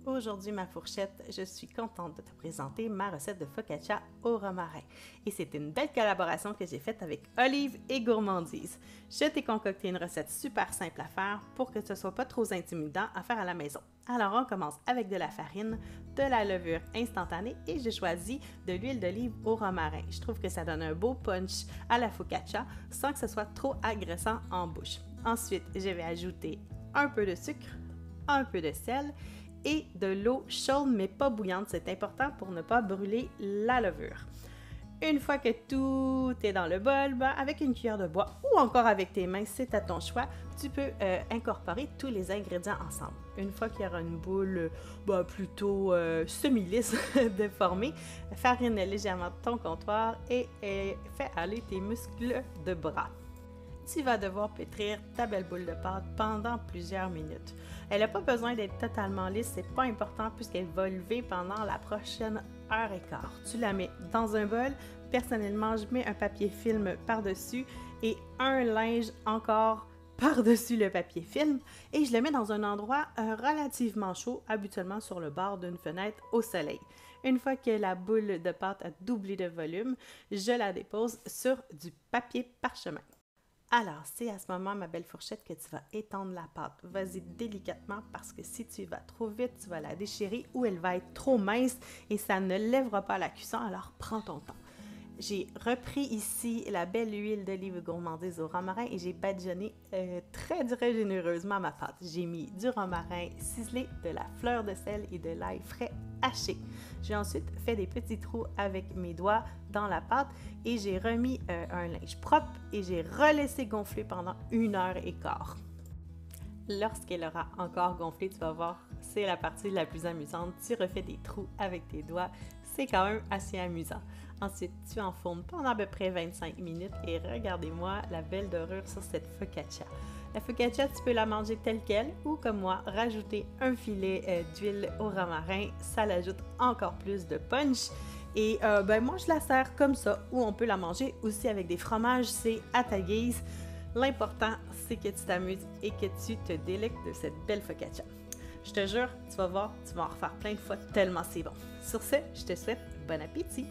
Aujourd'hui, ma fourchette, je suis contente de te présenter ma recette de focaccia au romarin. Et c'est une belle collaboration que j'ai faite avec Olive et Gourmandise. Je t'ai concocté une recette super simple à faire pour que ce ne soit pas trop intimidant à faire à la maison. Alors, on commence avec de la farine, de la levure instantanée et j'ai choisi de l'huile d'olive au romarin. Je trouve que ça donne un beau punch à la focaccia sans que ce soit trop agressant en bouche. Ensuite, je vais ajouter un peu de sucre, un peu de sel et de l'eau chaude mais pas bouillante. C'est important pour ne pas brûler la levure. Une fois que tout est dans le bol, avec une cuillère de bois ou encore avec tes mains, c'est à ton choix, tu peux incorporer tous les ingrédients ensemble. Une fois qu'il y aura une boule plutôt semi-lisse de former, farine légèrement ton comptoir et fais aller tes muscles de bras. Tu vas devoir pétrir ta belle boule de pâte pendant plusieurs minutes. Elle n'a pas besoin d'être totalement lisse, c'est pas important puisqu'elle va lever pendant la prochaine heure et quart. Tu la mets dans un bol. Personnellement, je mets un papier film par-dessus et un linge encore par-dessus le papier film et je le mets dans un endroit relativement chaud, habituellement sur le bord d'une fenêtre au soleil. Une fois que la boule de pâte a doublé de volume, je la dépose sur du papier parchemin. Alors, c'est à ce moment, ma belle fourchette, que tu vas étendre la pâte. Vas-y délicatement parce que si tu vas trop vite, tu vas la déchirer ou elle va être trop mince et ça ne lèvera pas la cuisson, alors prends ton temps. J'ai repris ici la belle huile d'olive gourmandise au romarin et j'ai badigeonné très généreusement ma pâte. J'ai mis du romarin ciselé, de la fleur de sel et de l'ail frais haché. J'ai ensuite fait des petits trous avec mes doigts dans la pâte et j'ai remis un linge propre et j'ai relaissé gonfler pendant 1 heure et quart. Lorsqu'elle aura encore gonflé, tu vas voir, c'est la partie la plus amusante. Tu refais des trous avec tes doigts, c'est quand même assez amusant. Ensuite, tu enfournes pendant à peu près 25 minutes et regardez-moi la belle dorure sur cette focaccia. La focaccia, tu peux la manger telle qu'elle ou comme moi, rajouter un filet d'huile au romarin, ça l'ajoute encore plus de punch. Et moi, je la sers comme ça ou on peut la manger aussi avec des fromages, c'est à ta guise. L'important, c'est que tu t'amuses et que tu te délectes de cette belle focaccia. Je te jure, tu vas voir, tu vas en refaire plein de fois tellement c'est bon. Sur ce, je te souhaite bon appétit!